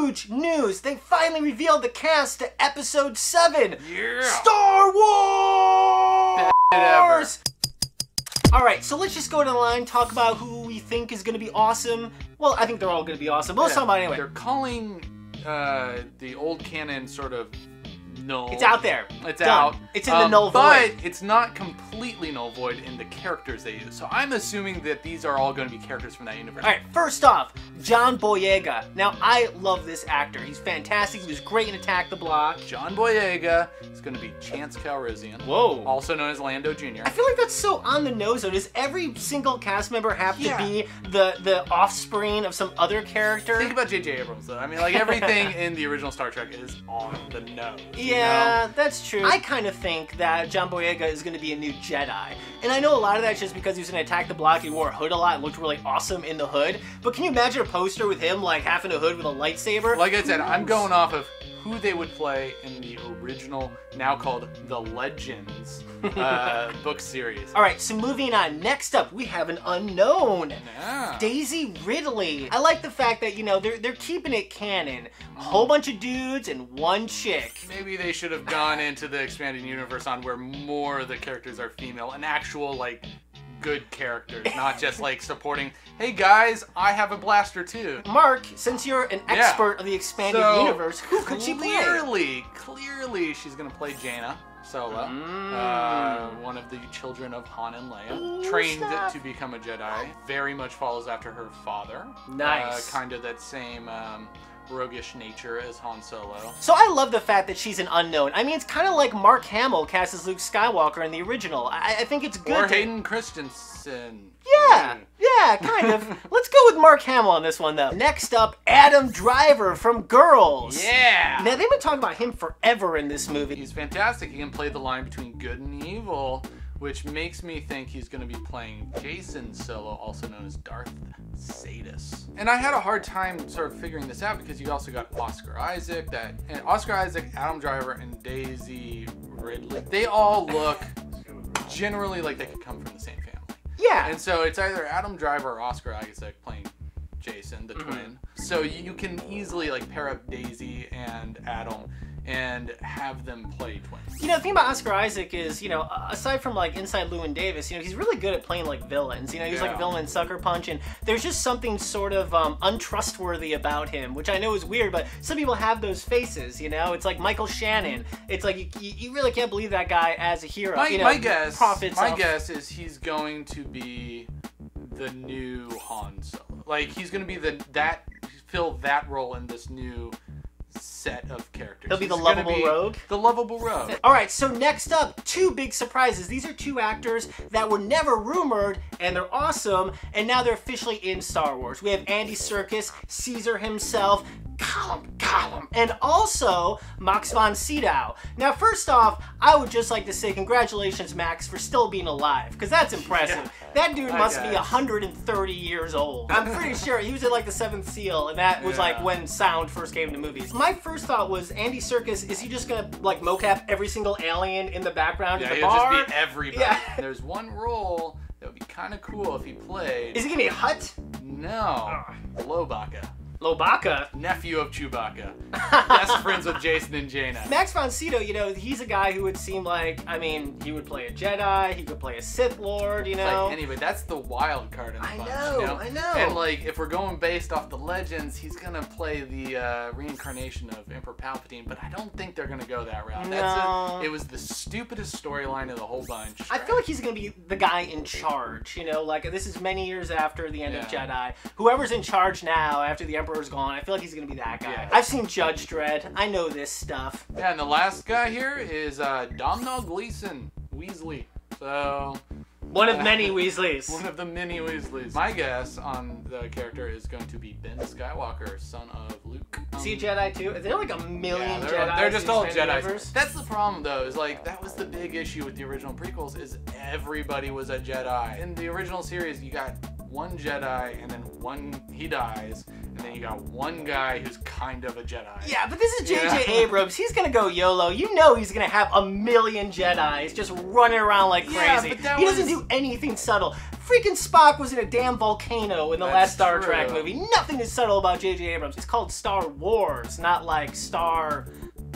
huge news. They finally revealed the cast to Episode 7. Yeah. Star Wars! Ever. Alright, so let's just go to the line, talk about who we think is going to be awesome. Well, I think they're all going to be awesome, but let's talk about it anyway. They're calling the old canon sort of null. It's out there. It's Done. out. It's in the null void. But it's not completely null void in the characters they use. So I'm assuming that these are all going to be characters from that universe. Alright, first off, John Boyega. Now, I love this actor. He's fantastic. He was great in Attack the Block. John Boyega is going to be Chance Calrissian. Whoa. Also known as Lando Jr. I feel like that's so on the nose, though. Does every single cast member have to be the offspring of some other character? Think about J.J. Abrams, though. I mean, like, everything in the original Star Trek is on the nose. Yeah, you know? that's true. I kind of think that John Boyega is going to be a new Jedi. And I know a lot of that's just because he was in Attack the Block, he wore a hood a lot and looked really awesome in the hood. But can you imagine a poster with him, like, having a hood with a lightsaber? Like I said, I'm going off of who they would play in the original, now called The Legends, book series. Alright, so moving on. Next up, we have an unknown. Yeah. Daisy Ridley. I like the fact that, you know, they're keeping it canon. A whole bunch of dudes and one chick. Maybe they should have gone into the expanded universe on where more of the characters are female. An actual, like, good characters, not just like supporting, hey guys, I have a blaster too. Mark, since you're an expert of the expanded universe, who could she play? Clearly she's gonna play Jaina Solo, one of the children of Han and Leia, trained to become a Jedi, very much follows after her father. Nice. Kind of that same roguish nature as Han Solo. So I love the fact that she's an unknown. I mean, it's kind of like Mark Hamill cast as Luke Skywalker in the original. I think it's good. Or Hayden Christensen. Yeah, kind of. Let's go with Mark Hamill on this one, though. Next up, Adam Driver from Girls. Yeah! Now, they've been talking about him forever in this movie. He's fantastic. He can play the line between good and evil, which makes me think he's going to be playing Jason Solo, also known as Darth Sadus. And I had a hard time sort of figuring this out because you also got Oscar Isaac, Adam Driver, and Daisy Ridley. They all look generally like they could come from the same family. Yeah. And so it's either Adam Driver or Oscar Isaac playing Jason, the twin. So you can easily like pair up Daisy and Adam and have them play twins. You know, the thing about Oscar Isaac is, you know, aside from like Inside Llewyn Davis, you know, he's really good at playing like villains. You know, he's like a villain in Sucker Punch, and there's just something sort of untrustworthy about him, which I know is weird, but some people have those faces, you know? It's like Michael Shannon. It's like, you really can't believe that guy as a hero. My guess is he's going to be the new Han Solo. Like, he's going to be fill that role in this new set of characters. He'll be the lovable rogue? The lovable rogue. Alright, so next up, two big surprises. These are two actors that were never rumored, and they're awesome, and now they're officially in Star Wars. We have Andy Serkis, Caesar himself, Gollum, and also Max von Sydow. Now, first off, I would just like to say congratulations, Max, for still being alive, because that's impressive. That dude must be 130 years old. I'm pretty sure he was at like the 7th Seal, and that was like when sound first came to movies. My first thought was, Andy Serkis, is he just gonna like mocap every single alien in in the background of the bar? Yeah, he'll just be everybody. Yeah. There's one role that would be kind of cool if he played. Is he gonna be a Hutt? No. Lobaka. Lobaka? Nephew of Chewbacca. Best friends with Jason and Jaina. Max von Sydow, you know, he's a guy who would seem like, I mean, he would play a Jedi, he could play a Sith Lord, you know? Like anyway, that's the wild card in the bunch, I know. And like, if we're going based off the legends, he's gonna play the reincarnation of Emperor Palpatine, but I don't think they're gonna go that route. No. It was the stupidest storyline of the whole bunch. I feel like he's gonna be the guy in charge, you know? Like, this is many years after the end of Jedi. Whoever's in charge now, after the Emperor's gone, I feel like he's gonna be that guy. Yeah. I've seen Judge Dredd. I know this stuff. Yeah, and the last guy here is Domhnall Gleeson, Weasley. So... one of many Weasleys. One of the many Weasleys. My guess on the character is going to be Ben Skywalker, son of Luke. Is he a Jedi too? Is there like a million Jedi? They're just all Jedis. That's the problem though, is like, that was the big issue with the original prequels, is everybody was a Jedi. In the original series, you got one Jedi and then he dies, and then you got one guy who's kind of a Jedi. Yeah, but this is J.J. Abrams. He's gonna go YOLO. You know he's gonna have 1,000,000 Jedis just running around like crazy. But that he doesn't do anything subtle. Freaking Spock was in a damn volcano in the last Star Trek movie. Nothing is subtle about J.J. Abrams. It's called Star Wars, not like Star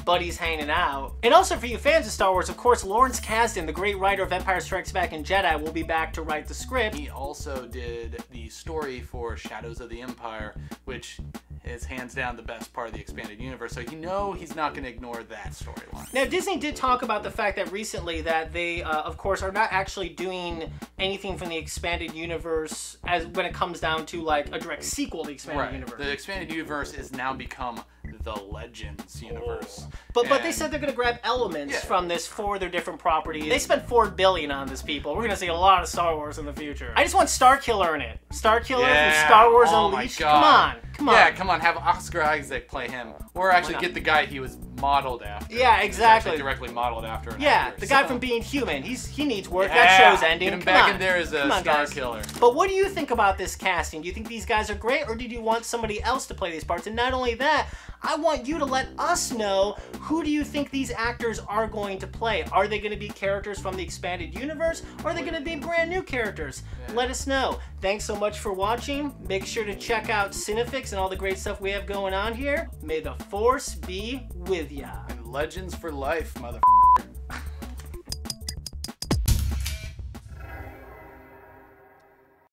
buddies hanging out. And also for you fans of Star Wars, of course, Lawrence Kasdan, the great writer of Empire Strikes Back and Jedi, will be back to write the script. He also did the story for Shadows of the Empire, which is hands down the best part of the expanded universe, so he's not going to ignore that storyline. Now, Disney did talk about the fact that recently that they, of course, are not actually doing anything from the expanded universe as when it comes down to like a direct sequel to the expanded universe. The expanded universe has now become the Legends universe. But they said they're going to grab elements from this for their different properties. They spent $4 billion on this, people. We're going to see a lot of Star Wars in the future. I just want Starkiller in it. Starkiller from Star Wars Unleashed. Come on. Yeah, come on. Have Oscar Isaac play him. Or actually get the guy he was modeled after. Yeah, exactly. He's directly modeled after an Yeah, actor. the guy from Being Human. He needs work. That show's ending. Get him back in there as a Starkiller. But what do you think about this casting? Do you think these guys are great, or did you want somebody else to play these parts? And not only that, I want you to let us know, who do you think these actors are going to play? Are they going to be characters from the expanded universe, or are they going to be brand new characters? Let us know. Thanks so much for watching. Make sure to check out CineFix and all the great stuff we have going on here. May the Force be with ya. And Legends for life, motherfucker.